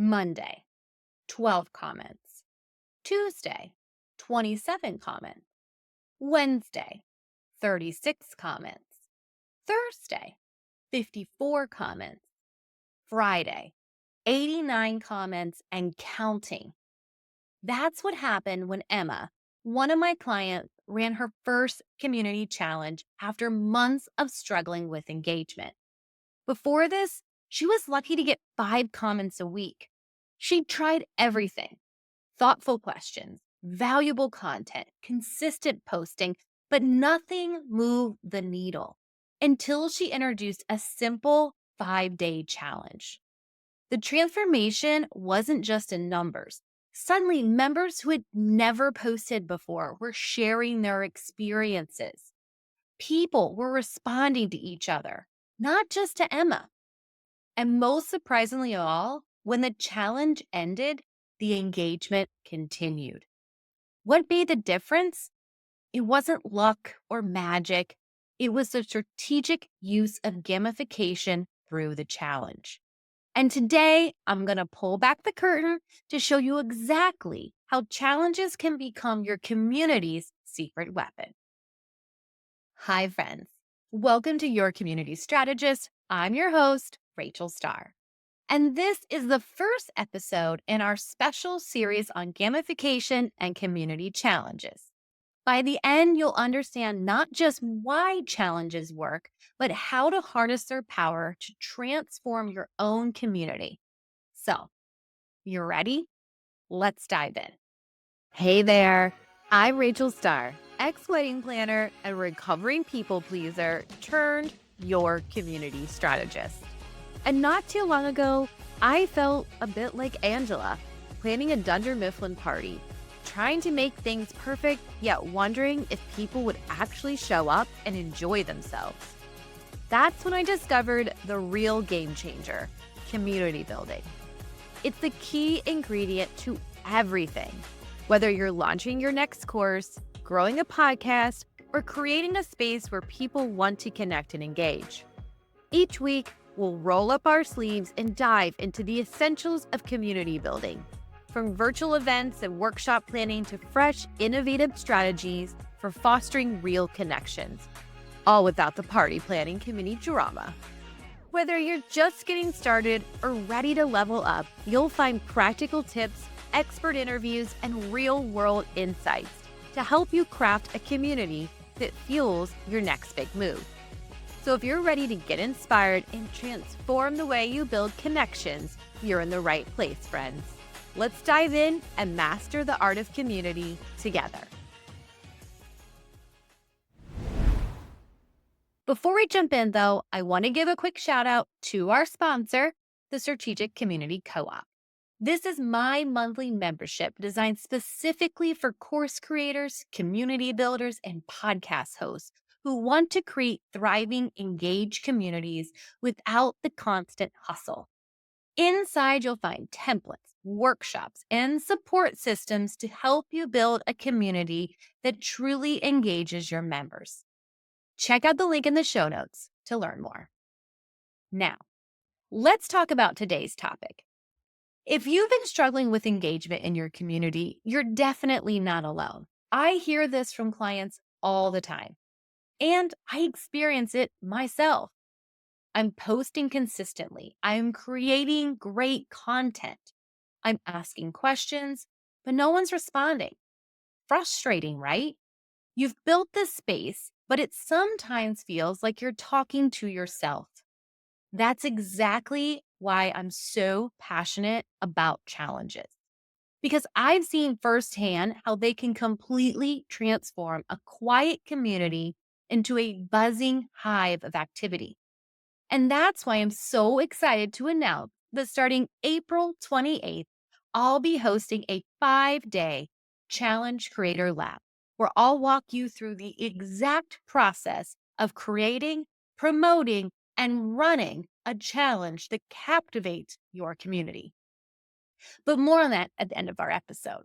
Monday, 12 comments. Tuesday, 27 comments. Wednesday, 36 comments. Thursday, 54 comments. Friday, 89 comments and counting. That's what happened when Emma, one of my clients, ran her first community challenge after months of struggling with engagement. Before this, she was lucky to get 5 comments a week. She tried everything: thoughtful questions, valuable content, consistent posting, but nothing moved the needle until she introduced a simple 5-day challenge. The transformation wasn't just in numbers. Suddenly, members who had never posted before were sharing their experiences. People were responding to each other, not just to Emma. And most surprisingly of all, when the challenge ended, the engagement continued. What made the difference? It wasn't luck or magic. It was the strategic use of gamification through the challenge. And today, I'm going to pull back the curtain to show you exactly how challenges can become your community's secret weapon. Hi, friends. Welcome to Your Community Strategist. I'm your host, Rachel Starr. And this is the first episode in our special series on gamification and community challenges. By the end, you'll understand not just why challenges work, but how to harness their power to transform your own community. So, you ready? Let's dive in. Hey there, I'm Rachel Starr, ex-wedding planner and recovering people pleaser turned your community strategist. And not too long ago, I felt a bit like Angela, planning a Dunder Mifflin party, trying to make things perfect, yet wondering if people would actually show up and enjoy themselves. That's when I discovered the real game changer, community building. It's the key ingredient to everything. Whether you're launching your next course, growing a podcast, or creating a space where people want to connect and engage. Each week, we'll roll up our sleeves and dive into the essentials of community building, from virtual events and workshop planning to fresh, innovative strategies for fostering real connections, all without the party planning committee drama. Whether you're just getting started or ready to level up, you'll find practical tips, expert interviews, and real-world insights to help you craft a community that fuels your next big move. So if you're ready to get inspired and transform the way you build connections, you're in the right place, friends. Let's dive in and master the art of community together. Before we jump in, though, I want to give a quick shout out to our sponsor, the Strategic Community Co-op. This is my monthly membership designed specifically for course creators, community builders, and podcast hosts who want to create thriving, engaged communities without the constant hustle. Inside, you'll find templates, workshops, and support systems to help you build a community that truly engages your members. Check out the link in the show notes to learn more. Now, let's talk about today's topic. If you've been struggling with engagement in your community, you're definitely not alone. I hear this from clients all the time, and I experience it myself. I'm posting consistently. I'm creating great content. I'm asking questions, but no one's responding. Frustrating, right? You've built this space, but it sometimes feels like you're talking to yourself. That's exactly why I'm so passionate about challenges. Because I've seen firsthand how they can completely transform a quiet community into a buzzing hive of activity. And that's why I'm so excited to announce that starting April 28th, I'll be hosting a 5-day Challenge Creator Lab, where I'll walk you through the exact process of creating, promoting, and running a challenge that captivates your community. But more on that at the end of our episode.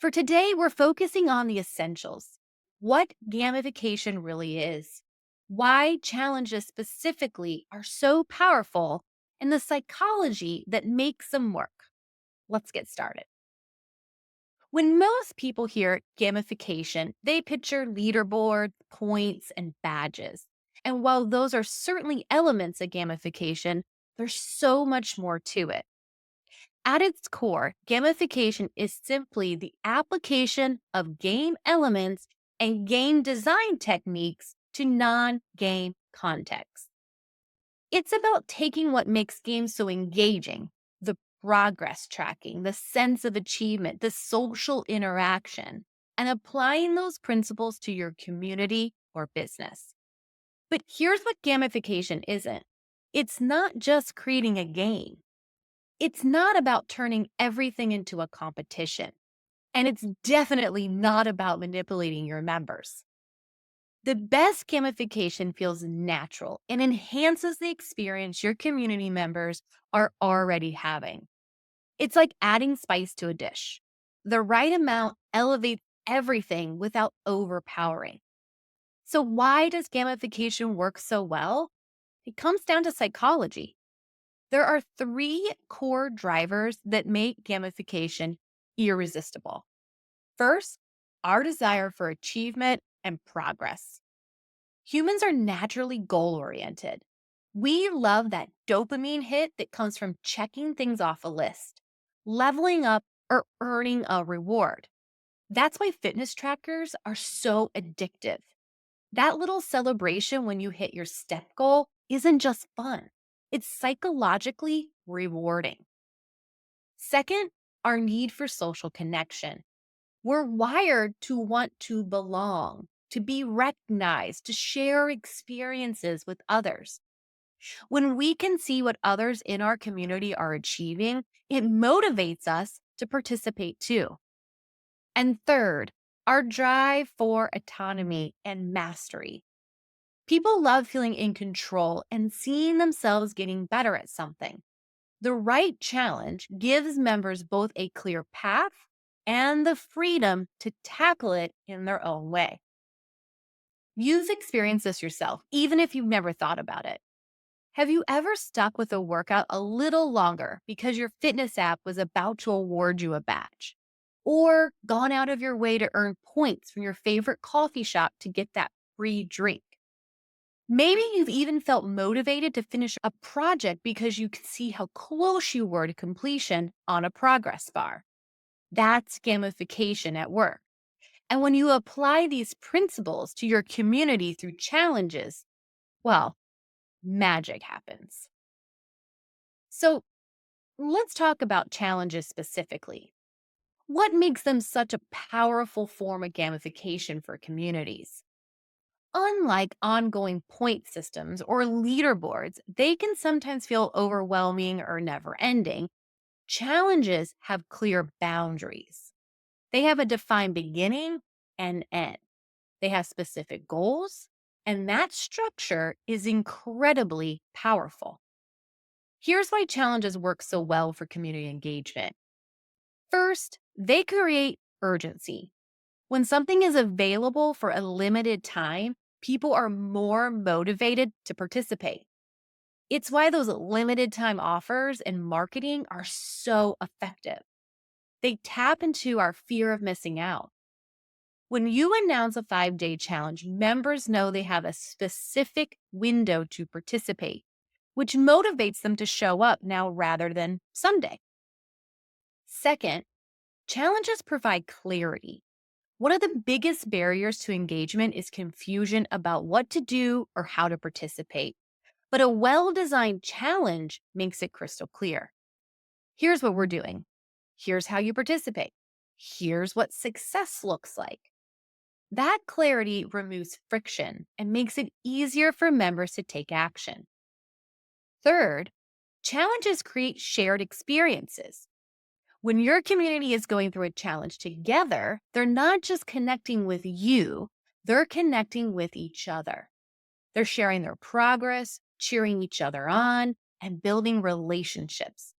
For today, we're focusing on the essentials: what gamification really is, why challenges specifically are so powerful, and the psychology that makes them work. Let's get started. When most people hear gamification, they picture leaderboards, points, and badges. And while those are certainly elements of gamification, there's so much more to it. At its core, gamification is simply the application of game elements and game design techniques to non game contexts. It's about taking what makes games so engaging, the progress tracking, the sense of achievement, the social interaction, and applying those principles to your community or business. But here's what gamification isn't: it's not just creating a game, it's not about turning everything into a competition, and it's definitely not about manipulating your members. The best gamification feels natural and enhances the experience your community members are already having. It's like adding spice to a dish. The right amount elevates everything without overpowering. So, why does gamification work so well? It comes down to psychology. There are three core drivers that make gamification irresistible. First, our desire for achievement and progress. Humans are naturally goal oriented. We love that dopamine hit that comes from checking things off a list, leveling up, or earning a reward. That's why fitness trackers are so addictive. That little celebration when you hit your step goal isn't just fun, it's psychologically rewarding. Second, our need for social connection. We're wired to want to belong, to be recognized, to share experiences with others. When we can see what others in our community are achieving, it motivates us to participate too. And third, our drive for autonomy and mastery. People love feeling in control and seeing themselves getting better at something. The right challenge gives members both a clear path and the freedom to tackle it in their own way. You've experienced this yourself, even if you've never thought about it. Have you ever stuck with a workout a little longer because your fitness app was about to award you a badge? Or gone out of your way to earn points from your favorite coffee shop to get that free drink? Maybe you've even felt motivated to finish a project because you could see how close you were to completion on a progress bar. That's gamification at work. And when you apply these principles to your community through challenges, well, magic happens. So let's talk about challenges specifically. What makes them such a powerful form of gamification for communities? Unlike ongoing point systems or leaderboards, they can sometimes feel overwhelming or never ending. Challenges have clear boundaries. They have a defined beginning and end. They have specific goals, and that structure is incredibly powerful. Here's why challenges work so well for community engagement. First, they create urgency. When something is available for a limited time, people are more motivated to participate. It's why those limited time offers and marketing are so effective. They tap into our fear of missing out. When you announce a 5-day challenge, members know they have a specific window to participate, which motivates them to show up now rather than someday. Second, challenges provide clarity. One of the biggest barriers to engagement is confusion about what to do or how to participate. But a well designed challenge makes it crystal clear. Here's what we're doing. Here's how you participate. Here's what success looks like. That clarity removes friction and makes it easier for members to take action. Third, challenges create shared experiences. When your community is going through a challenge together, they're not just connecting with you, they're connecting with each other. They're sharing their progress, cheering each other on, and building relationships.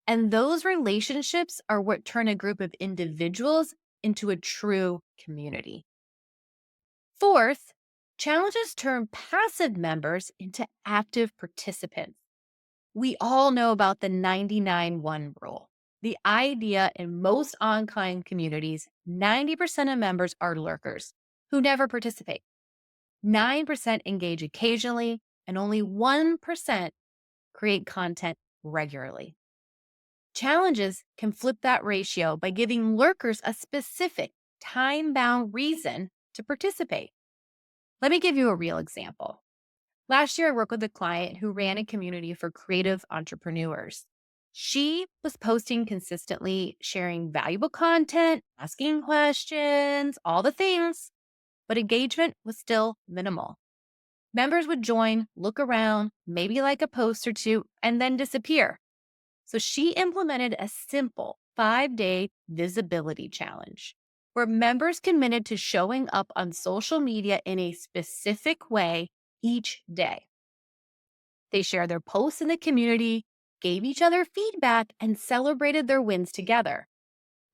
And those relationships are what turn a group of individuals into a true community. Fourth, challenges turn passive members into active participants. We all know about the 99-1 rule. The idea in most online communities, 90% of members are lurkers who never participate. 9% engage occasionally, and only 1% create content regularly. Challenges can flip that ratio by giving lurkers a specific, time bound reason to participate. Let me give you a real example. Last year, I worked with a client who ran a community for creative entrepreneurs. She was posting consistently, sharing valuable content, asking questions, all the things, but engagement was still minimal. Members would join, look around, maybe like a post or two, and then disappear. So she implemented a simple 5-day visibility challenge where members committed to showing up on social media in a specific way each day. They shared their posts in the community, gave each other feedback, and celebrated their wins together.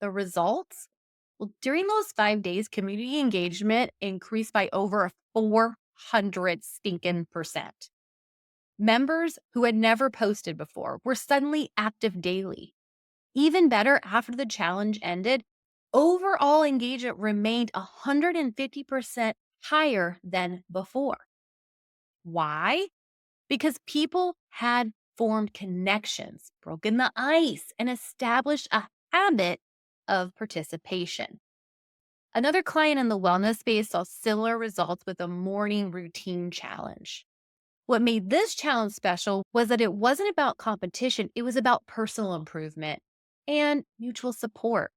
The results? Well, during those 5 days, community engagement increased by over 400 stinking percent. Members who had never posted before were suddenly active daily. Even better, after the challenge ended, overall engagement remained 150% higher than before. Why? Because people had formed connections, broken the ice, and established a habit of participation. Another client in the wellness space saw similar results with a morning routine challenge. What made this challenge special was that it wasn't about competition, it was about personal improvement and mutual support.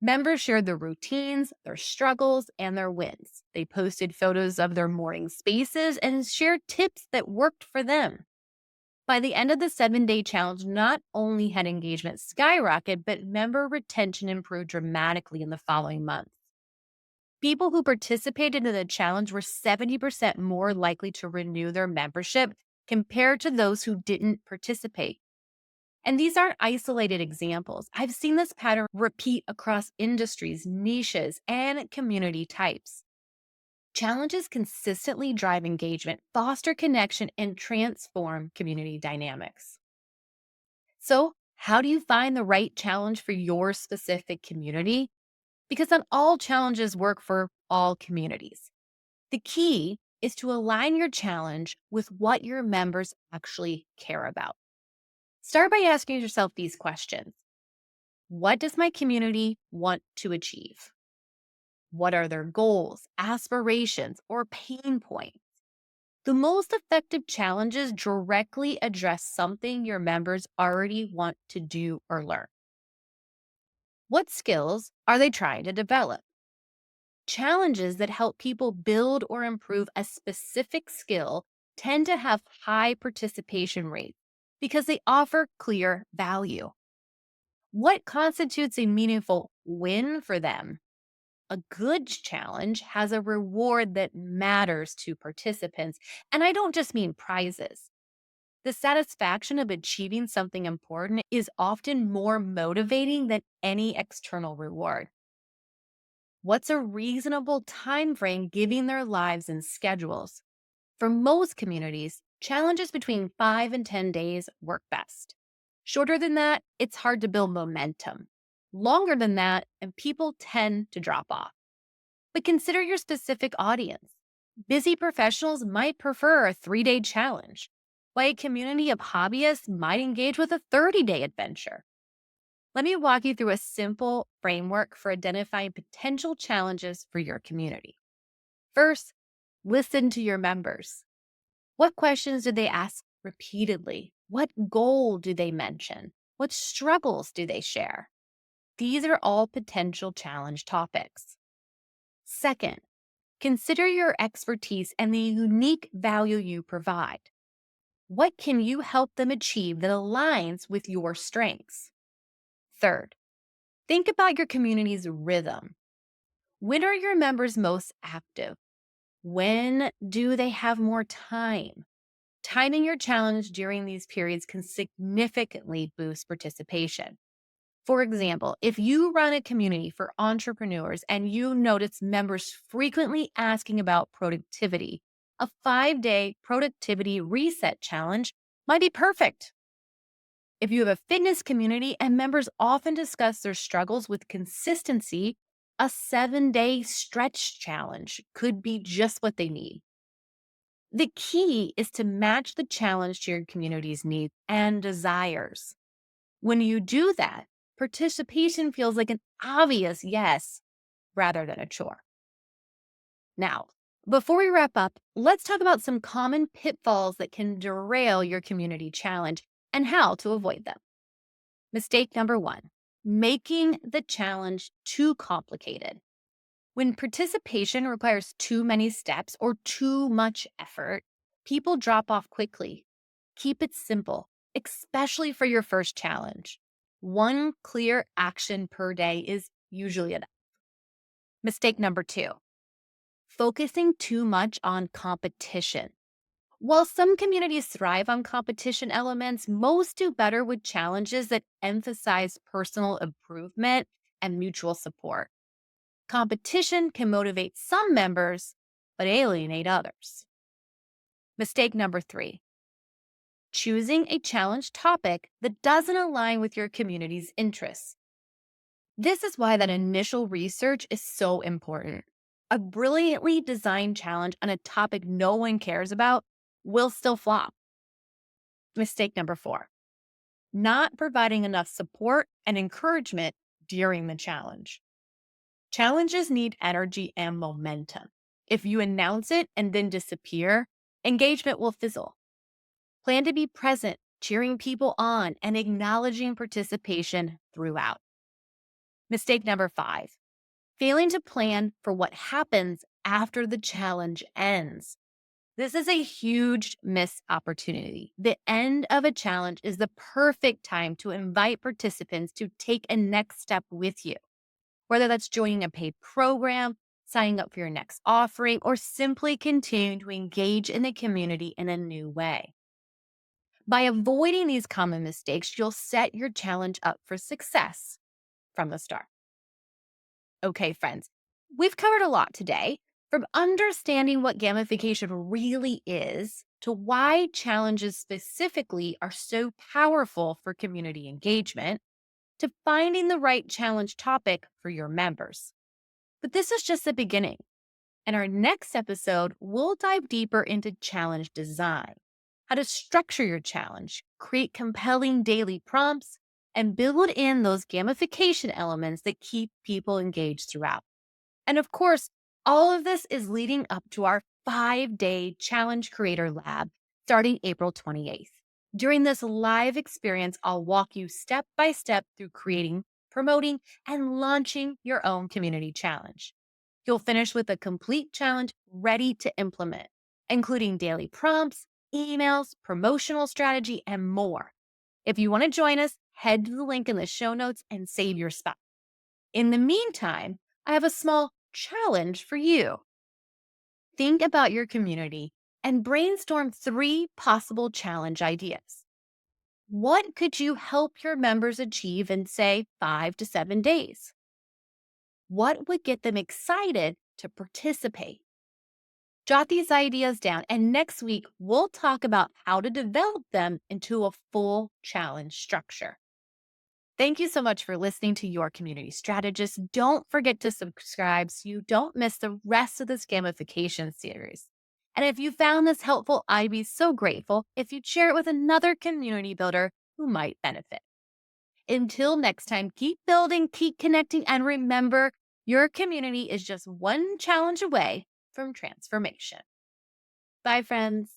Members shared their routines, their struggles, and their wins. They posted photos of their morning spaces and shared tips that worked for them. By the end of the 7-day challenge, not only had engagement skyrocketed, but member retention improved dramatically in the following months. People who participated in the challenge were 70% more likely to renew their membership compared to those who didn't participate. And these aren't isolated examples. I've seen this pattern repeat across industries, niches, and community types. Challenges consistently drive engagement, foster connection, and transform community dynamics. So, how do you find the right challenge for your specific community? Because not all challenges work for all communities. The key is to align your challenge with what your members actually care about. Start by asking yourself these questions. What does my community want to achieve? What are their goals, aspirations, or pain points? The most effective challenges directly address something your members already want to do or learn. What skills are they trying to develop? Challenges that help people build or improve a specific skill tend to have high participation rates because they offer clear value. What constitutes a meaningful win for them? A good challenge has a reward that matters to participants. And I don't just mean prizes. The satisfaction of achieving something important is often more motivating than any external reward. What's a reasonable time frame given their lives and schedules? For most communities, challenges between 5 and 10 days work best. Shorter than that, it's hard to build momentum. Longer than that, and people tend to drop off. But consider your specific audience. Busy professionals might prefer a 3-day challenge, while a community of hobbyists might engage with a 30-day adventure. Let me walk you through a simple framework for identifying potential challenges for your community. First, listen to your members. What questions do they ask repeatedly? What goal do they mention? What struggles do they share? These are all potential challenge topics. Second, consider your expertise and the unique value you provide. What can you help them achieve that aligns with your strengths? Third, think about your community's rhythm. When are your members most active? When do they have more time? Timing your challenge during these periods can significantly boost participation. For example, if you run a community for entrepreneurs and you notice members frequently asking about productivity, a 5-day productivity reset challenge might be perfect. If you have a fitness community and members often discuss their struggles with consistency, a 7-day stretch challenge could be just what they need. The key is to match the challenge to your community's needs and desires. When you do that, participation feels like an obvious yes rather than a chore. Now, before we wrap up, let's talk about some common pitfalls that can derail your community challenge and how to avoid them. Mistake number one, making the challenge too complicated. When participation requires too many steps or too much effort, people drop off quickly. Keep it simple, especially for your first challenge. One clear action per day is usually enough. Mistake number two, focusing too much on competition. While some communities thrive on competition elements, most do better with challenges that emphasize personal improvement and mutual support. Competition can motivate some members, but alienate others. Mistake number three, choosing a challenge topic that doesn't align with your community's interests. This is why that initial research is so important. A brilliantly designed challenge on a topic no one cares about will still flop. Mistake number four, not providing enough support and encouragement during the challenge. Challenges need energy and momentum. If you announce it and then disappear, engagement will fizzle. Plan to be present, cheering people on, and acknowledging participation throughout. Mistake number five, failing to plan for what happens after the challenge ends. This is a huge missed opportunity. The end of a challenge is the perfect time to invite participants to take a next step with you, whether that's joining a paid program, signing up for your next offering, or simply continuing to engage in the community in a new way. By avoiding these common mistakes, you'll set your challenge up for success from the start. Okay, friends, we've covered a lot today, from understanding what gamification really is to why challenges specifically are so powerful for community engagement, to finding the right challenge topic for your members. But this is just the beginning. In our next episode, we'll dive deeper into challenge design, how to structure your challenge, create compelling daily prompts, and build in those gamification elements that keep people engaged throughout. And of course, all of this is leading up to our 5-day Challenge Creator Lab starting April 28th. During this live experience, I'll walk you step by step through creating, promoting, and launching your own community challenge. You'll finish with a complete challenge ready to implement, including daily prompts, emails, promotional strategy, and more. If you want to join us, head to the link in the show notes and save your spot. In the meantime, I have a small challenge for you. Think about your community and brainstorm 3 possible challenge ideas. What could you help your members achieve in, say, 5 to 7 days? What would get them excited to participate? Jot these ideas down, and next week we'll talk about how to develop them into a full challenge structure. Thank you so much for listening to Your Community Strategist. Don't forget to subscribe so you don't miss the rest of this gamification series. And if you found this helpful, I'd be so grateful if you'd share it with another community builder who might benefit. Until next time, keep building, keep connecting, and remember, your community is just one challenge away from transformation. Bye, friends.